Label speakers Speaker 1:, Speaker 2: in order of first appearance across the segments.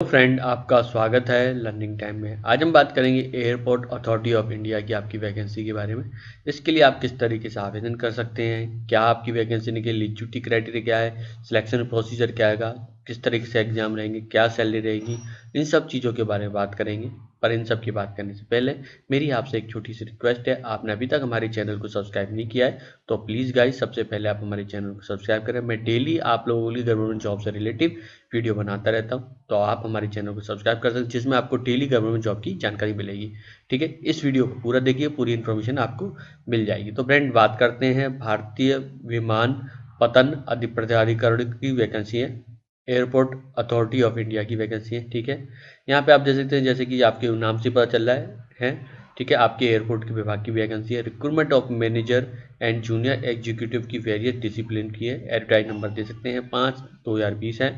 Speaker 1: Friend, आपका स्वागत है लर्निंग टाइम में। आज हम बात करेंगे एयरपोर्ट अथॉरिटी ऑफ इंडिया की आपकी वैकेंसी के बारे में। इसके लिए आप किस तरीके से आवेदन कर सकते हैं, क्या आपकी वैकेंसी के लिए एलिजिबिलिटी क्राइटेरिया क्या है, सिलेक्शन प्रोसीजर क्या है, किस तरीके से एग्जाम रहेंगे, क्या सैलरी रहेगी, इन सब चीज़ों के बारे में बात करेंगे। पर इन सब की बात करने से पहले मेरी आपसे एक छोटी सी रिक्वेस्ट है, आपने अभी तक हमारे चैनल को सब्सक्राइब नहीं किया है तो प्लीज़ गाइस सबसे पहले आप हमारे चैनल को सब्सक्राइब करें। मैं डेली आप लोगों के लिए गवर्नमेंट जॉब से रिलेटिव वीडियो बनाता रहता हूँ, तो आप हमारे चैनल को सब्सक्राइब कर सकते हैं जिसमें आपको डेली गवर्नमेंट जॉब की जानकारी मिलेगी। ठीक है, इस वीडियो को पूरा देखिए, पूरी इन्फॉर्मेशन आपको मिल जाएगी। तो फ्रेंड, बात करते हैं भारतीय विमानपत्तन प्राधिकरण की वैकेंसी है, एयरपोर्ट अथॉरिटी ऑफ इंडिया की वैकेंसी है। ठीक है, यहाँ पे आप देख सकते हैं जैसे कि आपके नाम से पता चल रहा है। ठीक है, आपके एयरपोर्ट के विभाग की वैकेंसी है। Recruitment of manager and junior executive की वेरियस डिसिप्लिन की है। एडवर्टाइज नंबर दे सकते हैं 5/2020 है।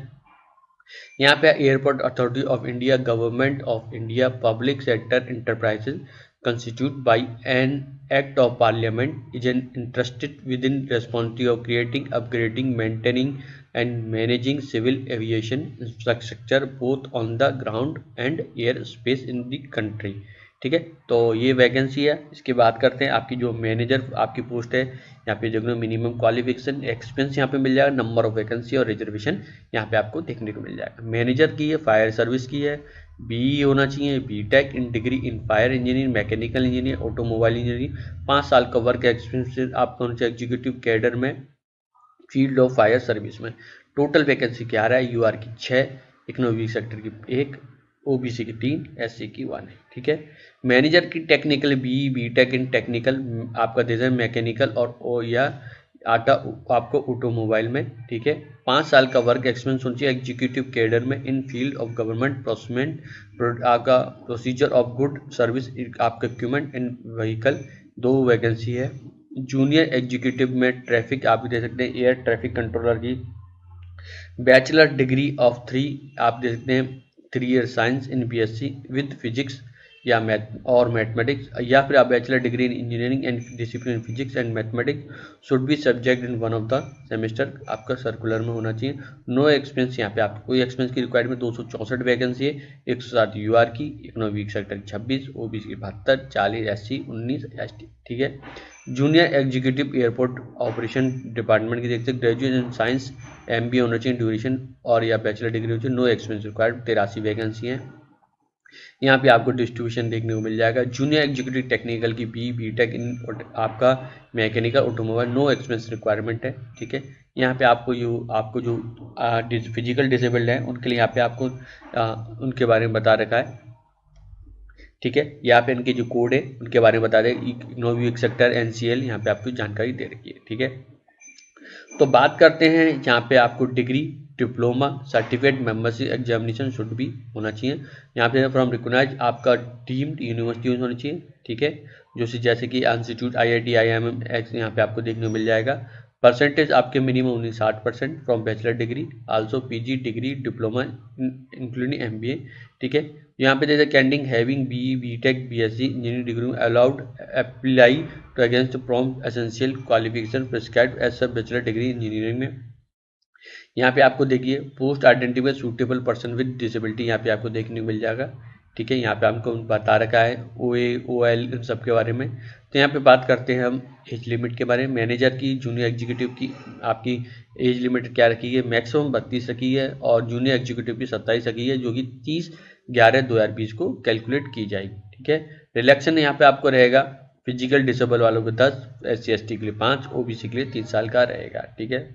Speaker 1: यहाँ पे airport authority of India government of India public sector enterprises constituted by an act of parliament is an entrusted within responsibility of creating, upgrading, maintaining and managing civil aviation infrastructure both on the ground and air space in the country। ठीक है, तो ये vacancy है। इसकी बात करते हैं, आपकी जो मैनेजर आपकी पोस्ट है, यहाँ पे देखो मिनिमम क्वालिफिकेशन एक्सपीरियंस यहाँ पे मिल जाएगा, नंबर ऑफ वैकेंसी और रिजर्वेशन यहाँ पे आपको देखने को मिल जाएगा। मैनेजर की है, फायर सर्विस की है, बीई होना चाहिए, BTech in degree in fire engineering, mechanical engineering, automobile engineering, 5 साल का वर्क एक्सपीरियंस आपको होना चाहिए एग्जीक्यूटिव कैडर में, फील्ड ऑफ फायर सर्विस में। टोटल वैकेंसी क्या आ रहा है, यूआर की 6, इकोनॉमिक सेक्टर की 1, ओबीसी की 3, एससी की 1 है। ठीक है, मैनेजर की टेक्निकल बीटेक इन टेक्निकल आपका दे मैकेनिकल और या आटा आपको ऑटोमोबाइल में। ठीक है, 5 साल का वर्क एक्सपीरियंस होना चाहिए एग्जीक्यूटिव कैडर में इन फील्ड ऑफ गवर्नमेंट प्रोसमेंट आपका प्रोसीजर ऑफ गुड सर्विस आपका इक्विपमेंट एंड व्हीकल। 2 वैकेंसी है। जूनियर एग्जीक्यूटिव में ट्रैफिक आप दे सकते हैं, एयर ट्रैफिक कंट्रोलर की बैचलर डिग्री ऑफ 3 आप दे सकते हैं, 3 year science in BSc with physics या मैथ और मैथमेटिक्स, या फिर आप bachelor degree in engineering and discipline physics and mathematics should be subject in one of the semester आपका सर्कुलर में होना चाहिए। नो एक्सपीरियंस, यहाँ पे आपको कोई एक्सपीरियंस की रिक्वायरमेंट। 264 वैकेंसी है, 107 यूआर की, इकोनॉमिक सेक्टर 26, ओबीसी की 72, 40 एससी, 19 एसटी। ठीक है, junior executive airport operation department की देखते हैं, ग्रेजुएट इन साइंस एमबीए होना चाहिए ड्यूरेशन, और या बैचलर डिग्री होनी चाहिए। No experience required. 83 वैकेंसी हैं। यहाँ पे आपको डिस्ट्रीब्यूशन देखने को मिल जाएगा। जूनियर एग्जीक्यूटिव टेक्निकल की बीटेक इन आपका mechanical automobile, no experience requirement है। ठीक है, यहाँ पे आपको जो फिजिकल डिसेबल्ड है उनके लिए यहाँ पे आपको उनके बारे में बता रखा है। ठीक है, यहाँ पे इनके जो कोड है उनके बारे में बता दें, इकोनॉमिक सेक्टर एनसीएल यहाँ पे आपको जानकारी दे रखी है। ठीक है, तो बात करते हैं, यहाँ पे आपको degree, diploma, certificate, membership examination should भी होना चाहिए। यहाँ पे फ्रॉम रिकॉग्नाइज आपका डीम्ड यूनिवर्सिटी होनी चाहिए। ठीक है, जो जैसे कि इंस्टीट्यूट आईआईटी आईआईएम यहाँ पे आपको देखने को मिल जाएगा। परसेंटेज आपके minimum 60% from bachelor degree, also PG degree, diploma including MBA. ठीक है, यहाँ पे जैसे candidate having BE BTech BSc engineering degree allowed apply to against from essential qualification prescribed as सब बैचलर डिग्री इंजीनियरिंग में। यहाँ पे आपको देखिए post identify suitable person with disability यहाँ पे आपको देखने को मिल जाएगा। ठीक है, यहाँ पे हमको बता रखा है OA OL इन सब के बारे में। तो यहाँ पे बात करते हैं हम एज लिमिट के बारे में। मैनेजर की, जूनियर एग्जीक्यूटिव की आपकी एज लिमिट क्या रखी है, मैक्सिमम 32 रखी है, और जूनियर एग्जीक्यूटिव की 27 रखी है, जो कि 30/11/2020 को कैलकुलेट की जाएगी। ठीक है, रिलैक्शन यहाँ पे आपको रहेगा फिजिकल डिसेबल वालों को 10, SC/ST के लिए 5, OBC के लिए 3 साल का रहेगा। ठीक है,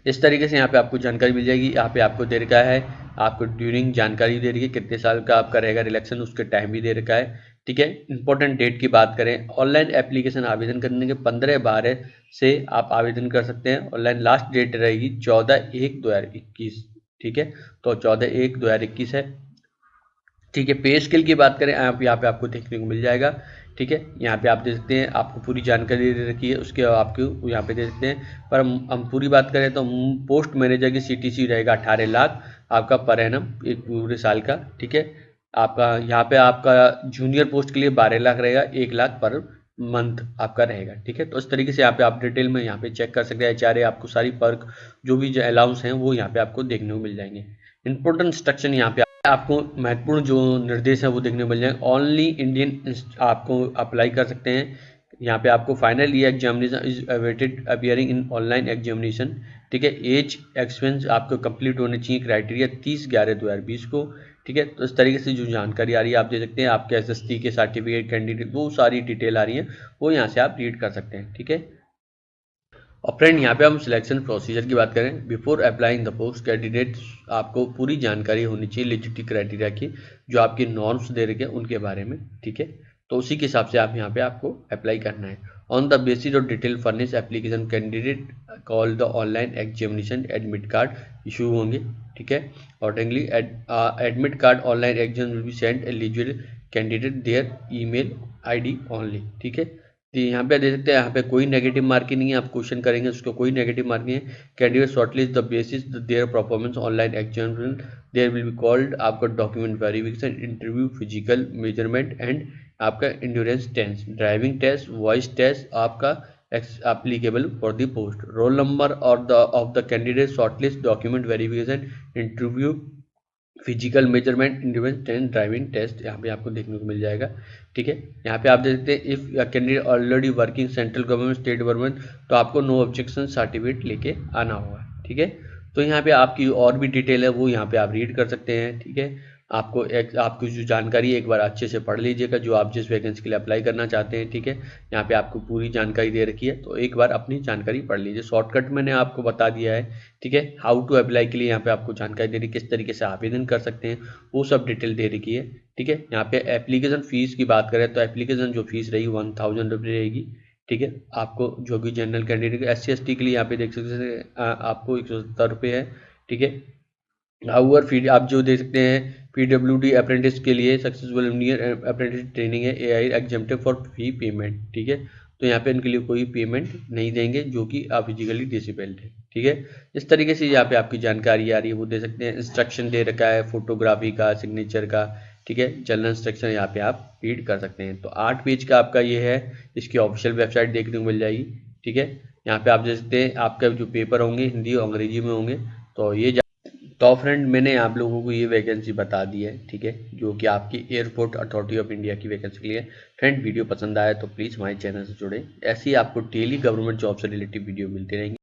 Speaker 1: इस तरीके से यहाँ पे आपको जानकारी मिल जाएगी। यहाँ पे आपको दे रखा है, आपको ड्यूरिंग जानकारी दे रही है, कितने साल का आपका रहेगा रिलेक्शन, उसके टाइम भी दे रखा है। ठीक है, इंपॉर्टेंट डेट की बात करें, ऑनलाइन एप्लीकेशन आवेदन करने के 15/12 से आप आवेदन कर सकते हैं। ऑनलाइन लास्ट डेट रहेगी 14/1/2021। ठीक है, तो 14/1/2021 है। ठीक है, पे स्केल की बात करें, आप यहाँ पे आपको देखने को मिल जाएगा। ठीक है, यहाँ पे आप देख सकते हैं, आपको पूरी जानकारी दे रखी है, उसके आपको यहाँ पे दे सकते हैं। पर हम पूरी बात करें तो पोस्ट मैनेजर की सीटीसी रहेगा 18 लाख आपका पर एनम एक पूरे साल का। ठीक है, आपका यहाँ पे आपका जूनियर पोस्ट के लिए 12 लाख रहेगा, 1 लाख पर मंथ आपका रहेगा। ठीक है, तो इस तरीके से यहाँ पे आप डिटेल में यहाँ पे चेक कर सकते हैं। HRA आपको सारी पर्क जो भी जो अलाउंस हैं वो यहाँ पे आपको देखने को मिल जाएंगे। इंपॉर्टेंट इंस्ट्रक्शन यहाँ पे आपको महत्वपूर्ण जो निर्देश है वो देखने को मिल जाएंगे। ओनली इंडियन आपको अप्लाई कर सकते हैं। यहाँ पे आपको final year examination is awaited appearing in online examination, ठीक है। एज एक्सपीरियंस आपको कंप्लीट होने चाहिए, क्राइटेरिया 30/11/2020 को, ठीक है। तो इस तरीके से जो जानकारी आ रही है आप देख सकते हैं, आपके एसएसटी के सर्टिफिकेट कैंडिडेट वो सारी डिटेल आ रही है, वो यहाँ से आप रीड कर सकते हैं, ठीक है। और फ्रेंड यहाँ पे हम सिलेक्शन प्रोसीजर की बात करें, before applying the post candidate आपको पूरी जानकारी होनी चाहिए एलिजिबिलिटी क्राइटेरिया की, जो आपके नॉर्म्स दे रखे हैं उनके बारे में, ठीक है। तो उसी के हिसाब से आप यहाँ पे आपको अप्लाई करना है। On the basis of detail furnish application candidate call the online examination admit card issue होंगे, ठीक है। Accordingly admit card online exam will be send eligible candidate there email ID only, ठीक है। तो यहाँ पे देख सकते हैं, यहाँ पे कोई नेगेटिव मार्किंग नहीं है, आप क्वेश्चन करेंगे उसको कोई नेगेटिव मार्किंग है। Candidate shortlist the basis their performance online examination there will be called आपका document verification interview physical measurement and आपका endurance test driving test voice test आपका applicable for the post roll number और the of the candidate shortlist document verification interview physical measurement individual and driving test यहाँ पे आपको देखने को मिल जाएगा, ठीक है। यहाँ पे आप देख सकते हैं if candidate already working central government state government तो आपको नो ऑब्जेक्शन सर्टिफिकेट लेके आना होगा, ठीक है। तो यहाँ पे आपकी और भी डिटेल है वो यहाँ पे आप रीड कर सकते हैं, ठीक है। आपको जो जानकारी है एक बार अच्छे से पढ़ लीजिएगा, जो आप जिस वैकेंसी के लिए अप्लाई करना चाहते हैं, ठीक है। यहाँ पे आपको पूरी जानकारी दे रखी है, तो एक बार अपनी जानकारी पढ़ लीजिए। शॉर्टकट मैंने आपको बता दिया है, ठीक है। हाउ टू अप्लाई के लिए यहाँ पे आपको जानकारी दे रही है, किस तरीके से आवेदन कर सकते हैं वो सब डिटेल दे रखी है, ठीक है। यहाँ पे एप्लीकेशन फीस की बात करें तो एप्लीकेशन जो फीस रहेगी 1000 रुपये रहेगी, ठीक है। आपको जो कि जनरल कैंडिडेट SC ST के लिए यहाँ पे देख सकते हैं आपको 170 रुपये है, ठीक है। हाउअर फी आप जो दे सकते हैं PWD अप्रेंटिस के लिए सक्सेसफुल इंडियन अप्रेंटिस ट्रेनिंग है AI exempted for fee payment, ठीक है। तो यहाँ पे इनके लिए कोई पेमेंट नहीं देंगे जो कि आप फिजिकली डिसेबल्ड है, ठीक है। इस तरीके से यहाँ पे आपकी जानकारी आ रही है वो दे सकते हैं। इंस्ट्रक्शन दे रखा है फोटोग्राफी का, सिग्नेचर का, ठीक है। जनरल इंस्ट्रक्शन यहाँ पे आप रीड कर सकते हैं। तो 8 पेज का आपका ये है, इसकी ऑफिशियल वेबसाइट देखने को मिल जाएगी, ठीक है। यहाँ पे आप देख सकते हैं आपका जो पेपर होंगे हिंदी और अंग्रेजी में होंगे। तो ये तो फ्रेंड मैंने आप लोगों को ये वैकेंसी बता दी है, ठीक है, जो कि आपकी एयरपोर्ट अथॉरिटी ऑफ इंडिया की वैकेंसी के लिए। फ्रेंड वीडियो पसंद आया तो प्लीज़ हमारे चैनल से जुड़े, ऐसे ही आपको डेली गवर्नमेंट जॉब से रिलेटेड वीडियो मिलते रहेंगे।